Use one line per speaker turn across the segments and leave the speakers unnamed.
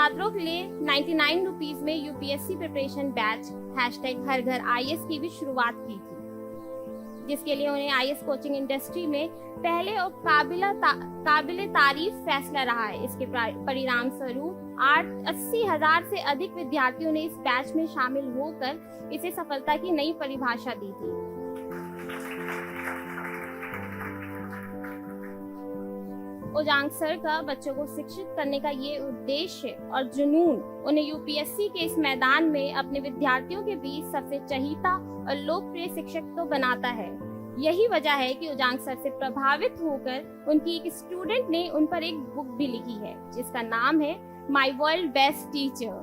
छात्रों के लिए 99 रुपीज में यूपीएससी प्रिपरेशन बैच #हर घर आईएएस की भी शुरुआत की थी, जिसके लिए उन्हें आईएएस कोचिंग इंडस्ट्री में पहले और काबिले तारीफ फैसला रहा है। इसके परिणाम स्वरूप 80,000 से अधिक विद्यार्थियों ने इस बैच में शामिल होकर इसे सफलता की नई परिभाषा दी थी। ओजांग सर का बच्चों को शिक्षित करने का ये उद्देश्य और जुनून उन्हें यूपीएससी के इस मैदान में अपने विद्यार्थियों के बीच सबसे चहीता और लोकप्रिय शिक्षक तो बनाता है। यही वजह है कि ओजांग सर से प्रभावित होकर उनकी एक स्टूडेंट ने उन पर एक बुक भी लिखी है, जिसका नाम है माय वर्ल्ड बेस्ट टीचर।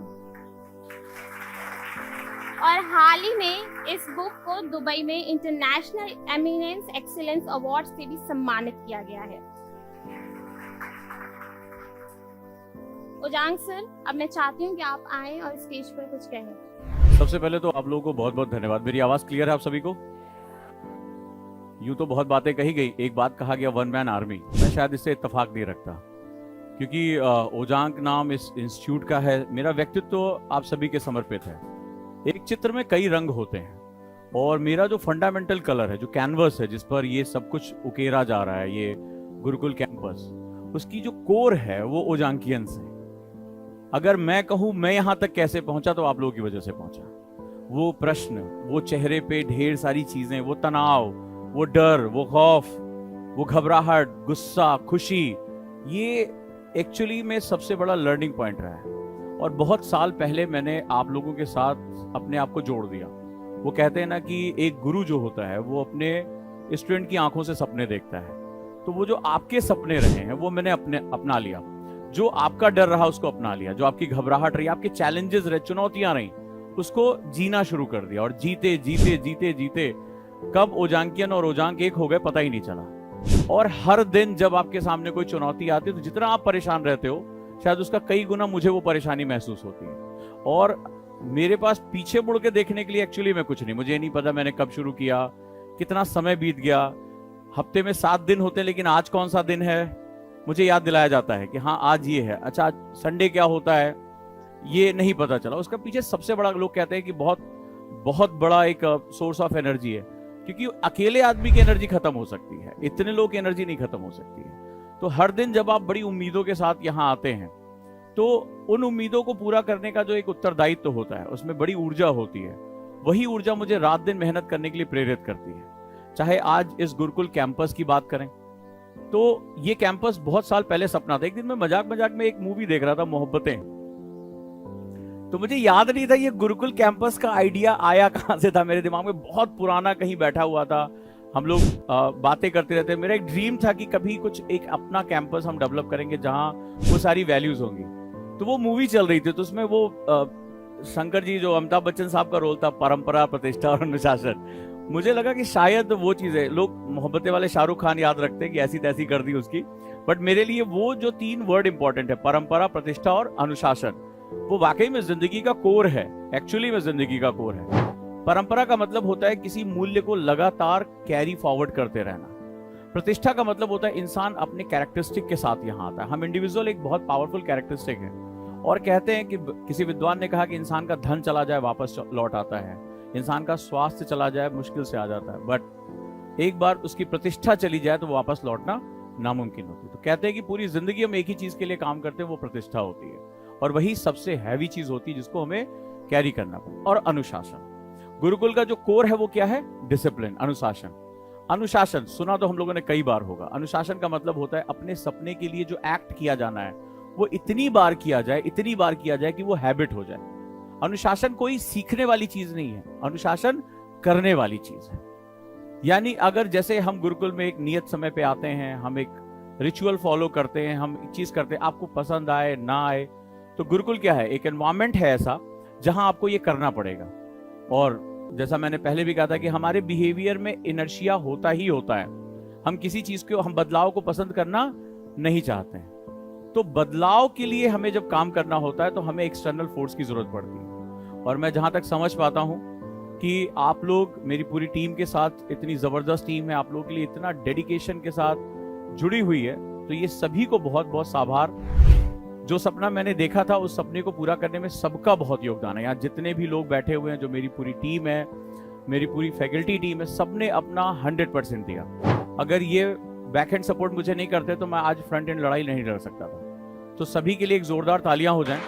और हाल ही में इस बुक को दुबई में इंटरनेशनल एमिनेंस एक्सीलेंस अवार्ड से भी सम्मानित किया गया है। ओजांग सर, अब मैं चाहती हूँ कि आप आएं और स्टेज पर कुछ कहें।
सबसे पहले तो आप लोगों को बहुत बहुत धन्यवाद। मेरी आवाज क्लियर है आप सभी को? यूं तो बहुत बातें कही गई, एक बात कहा गया वन मैन आर्मी, मैं शायद इससे इत्तेफाक नहीं रखता, क्योंकि ओजांग नाम इस इंस्टीट्यूट का है। मेरा व्यक्तित्व तो आप सभी के समर्पित है। एक चित्र में कई रंग होते हैं और मेरा जो फंडामेंटल कलर है, जो कैनवस है जिस पर ये सब कुछ उकेरा जा रहा है, ये गुरुकुल कैंपस, उसकी जो कोर है वो ओजांकियंस है। अगर मैं कहूं मैं यहां तक कैसे पहुंचा तो आप लोगों की वजह से पहुंचा। वो प्रश्न, वो चेहरे पे ढेर सारी चीजें, वो तनाव, वो डर, वो खौफ, वो घबराहट, गुस्सा, खुशी, ये एक्चुअली में सबसे बड़ा लर्निंग पॉइंट रहा है। और बहुत साल पहले मैंने आप लोगों के साथ अपने आप को जोड़ दिया। वो कहते हैं ना कि एक गुरु जो होता है वो अपने स्टूडेंट की आंखों से सपने देखता है, तो वो जो आपके सपने रहे हैं वो मैंने अपना लिया। जो आपका डर रहा उसको अपना लिया, जो आपकी घबराहट रही, आपके चैलेंजेस रहे, चुनौतियां रही, उसको जीना शुरू कर दिया। और जीते जीते जीते जीते कब ओजांकियन और ओजांक एक हो गए पता ही नहीं चला। और हर दिन जब आपके सामने कोई चुनौती आती है तो जितना आप परेशान रहते हो शायद उसका कई गुना मुझे वो परेशानी महसूस होती है। और मेरे पास पीछे मुड़ के देखने के लिए एक्चुअली मैं कुछ नहीं, मुझे नहीं पता मैंने कब शुरू किया, कितना समय बीत गया। हफ्ते में 7 दिन होते हैं, लेकिन आज कौन सा दिन है मुझे याद दिलाया जाता है कि हाँ आज ये है। अच्छा, आज संडे क्या होता है ये नहीं पता चला। उसका पीछे सबसे बड़ा, लोग कहते हैं कि बहुत बहुत बड़ा एक सोर्स ऑफ एनर्जी है, क्योंकि अकेले आदमी की एनर्जी खत्म हो सकती है, इतने लोग की एनर्जी नहीं खत्म हो सकती है। तो हर दिन जब आप बड़ी उम्मीदों के साथ यहाँ आते हैं तो उन उम्मीदों को पूरा करने का जो एक उत्तरदायित्व तो होता है उसमें बड़ी ऊर्जा होती है। वही ऊर्जा मुझे रात दिन मेहनत करने के लिए प्रेरित करती है। चाहे आज इस गुरुकुल कैंपस की बात करें तो ये कैंपस बहुत साल पहले सपना था। एक दिन मैं मजाक मजाक में एक मूवी देख रहा था, मोहब्बतें, तो मुझे याद नहीं था ये गुरुकुल कैंपस का आइडिया आया कहां से था। मेरे दिमाग में बहुत पुराना कहीं बैठा हुआ था, हम लोग बातें करते रहते। मेरा एक ड्रीम था कि कभी कुछ एक अपना कैंपस हम डेवलप करेंगे जहां वो सारी वैल्यूज होंगी। तो वो मूवी चल रही थी, तो उसमें वो शंकर जी, जो अमिताभ बच्चन साहब का रोल था, परंपरा, प्रतिष्ठा और अनुशासन, मुझे लगा कि शायद वो चीजें लोग मोहब्बतें वाले शाहरुख खान याद रखते हैं कि ऐसी तैसी कर दी उसकी, बट मेरे लिए वो जो 3 वर्ड इंपॉर्टेंट है, परंपरा, प्रतिष्ठा और अनुशासन, वो वाकई में जिंदगी का कोर है। एक्चुअली में जिंदगी का कोर है। परंपरा का मतलब होता है किसी मूल्य को लगातार कैरी फॉरवर्ड करते रहना। प्रतिष्ठा का मतलब होता है इंसान अपने कैरेक्टरिस्टिक के साथ यहाँ आता है। हम इंडिविजुअल एक बहुत पावरफुल कैरेक्टरिस्टिक है, और कहते हैं कि किसी विद्वान ने कहा कि इंसान का धन चला जाए वापस लौट आता है, इंसान का स्वास्थ्य चला जाए मुश्किल से आ जाता है, बट एक बार उसकी प्रतिष्ठा चली जाए तो वापस लौटना नामुमकिन होती है। तो कहते हैं कि पूरी जिंदगी हम एक ही चीज के लिए काम करते हैं, वो प्रतिष्ठा होती है, और वही सबसे हैवी चीज होती है जिसको हमें कैरी करना पड़े। और अनुशासन, गुरुकुल का जो कोर है वो क्या है? डिसिप्लिन, अनुशासन। अनुशासन सुना तो हम लोगों ने कई बार होगा। अनुशासन का मतलब होता है अपने सपने के लिए जो एक्ट किया जाना है वो इतनी बार किया जाए, इतनी बार किया जाए कि वो हैबिट हो जाए। अनुशासन कोई सीखने वाली चीज नहीं है, अनुशासन करने वाली चीज है। यानी अगर जैसे हम गुरुकुल में एक नियत समय पे आते हैं, हम एक रिचुअल फॉलो करते हैं, हम एक चीज करते हैं, आपको पसंद आए ना आए, तो गुरुकुल क्या है? एक एनवायरमेंट है ऐसा जहां आपको ये करना पड़ेगा। और जैसा मैंने पहले भी कहा था कि हमारे बिहेवियर में इनर्शिया होता ही होता है। हम किसी चीज को, हम बदलाव को पसंद करना नहीं चाहते हैं, तो बदलाव के लिए हमें जब काम करना होता है तो हमें एक्सटर्नल फोर्स की जरूरत पड़ती है। और मैं जहां तक समझ पाता हूं कि आप लोग, मेरी पूरी टीम के साथ, इतनी जबरदस्त टीम है, आप लोगों के लिए इतना डेडिकेशन के साथ जुड़ी हुई है, तो ये सभी को बहुत बहुत आभार। जो सपना मैंने देखा था उस सपने को पूरा करने में सबका बहुत योगदान है। यहाँ जितने भी लोग बैठे हुए हैं, जो मेरी पूरी टीम है, मेरी पूरी फैकल्टी टीम है, सबने अपना 100% दिया। अगर ये बैक हैंड सपोर्ट मुझे नहीं करते तो मैं आज फ्रंट एंड लड़ाई नहीं लड़ सकता था। तो सभी के लिए एक जोरदार तालियां हो जाएं।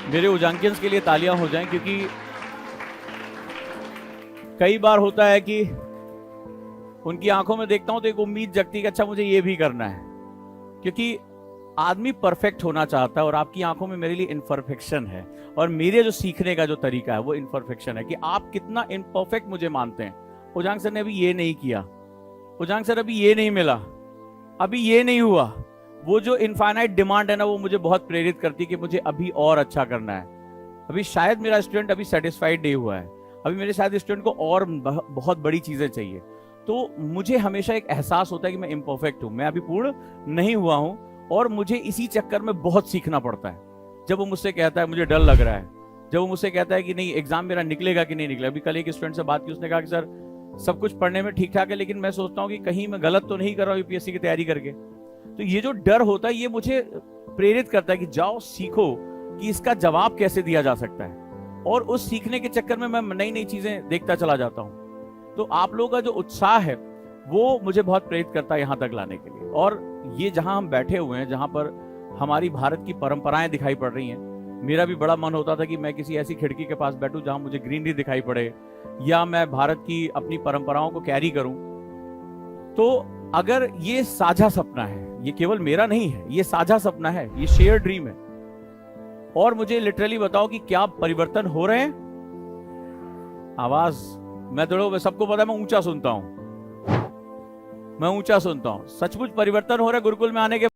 मेरे उजांकियंस के लिए तालियां हो जाएं, क्योंकि कई बार होता है कि उनकी आंखों में देखता हूं तो एक उम्मीद जगती है कि अच्छा मुझे ये भी करना है, क्योंकि आदमी परफेक्ट होना चाहता है और आपकी आंखों में मेरे लिए इनपरफेक्शन है। और मेरे जो सीखने का जो तरीका है वो इनपरफेक्शन है कि आप कितना इनपरफेक्ट मुझे मानते हैं। उजांग सर ने अभी ये नहीं किया, उजांग सर अभी ये नहीं मिला, अभी ये नहीं हुआ। वो जो इनफाइनाइट डिमांड है ना, वो मुझे बहुत प्रेरित करती है कि मुझे अभी और अच्छा करना है। अभी शायद मेरा स्टूडेंट अभी सेटिस्फाइड नहीं हुआ है, अभी मेरे शायद स्टूडेंट को और बहुत बड़ी चीजें चाहिए। तो मुझे हमेशा एक एहसास होता है कि मैं इम्परफेक्ट हूं, मैं अभी पूर्ण नहीं हुआ हूं, और मुझे इसी चक्कर में बहुत सीखना पड़ता है। जब वो मुझसे कहता है मुझे डर लग रहा है, जब वो मुझसे कहता है कि नहीं एग्जाम मेरा निकलेगा कि नहीं निकलेगा। अभी कल एक स्टूडेंट से बात की, उसने कहा कि सर सब कुछ पढ़ने में ठीक ठाक है, लेकिन मैं सोचता हूँ कि कहीं मैं गलत तो नहीं कर रहा हूँ यूपीएससी की तैयारी करके। तो ये जो डर होता है ये मुझे प्रेरित करता है कि जाओ सीखो कि इसका जवाब कैसे दिया जा सकता है, और उस सीखने के चक्कर में मैं नई नई चीजें देखता चला जाता हूँ। तो आप लोगों का जो उत्साह है वो मुझे बहुत प्रेरित करता है यहाँ तक लाने के लिए। और ये जहां हम बैठे हुए हैं, जहां पर हमारी भारत की परंपराएं दिखाई पड़ रही हैं, मेरा भी बड़ा मन होता था कि मैं किसी ऐसी खिड़की के पास बैठूं जहां मुझे ग्रीनरी दिखाई पड़े, या मैं भारत की अपनी परंपराओं को कैरी करूं। तो अगर ये साझा सपना है, ये केवल मेरा नहीं है, ये साझा सपना है, ये शेयर ड्रीम है। और मुझे लिटरली बताओ कि क्या परिवर्तन हो रहे हैं? आवाज मैं तो सबको पता है, मैं ऊंचा सुनता हूं, मैं ऊंचा सुनता हूं। सचमुच परिवर्तन हो रहा है गुरुकुल में आने के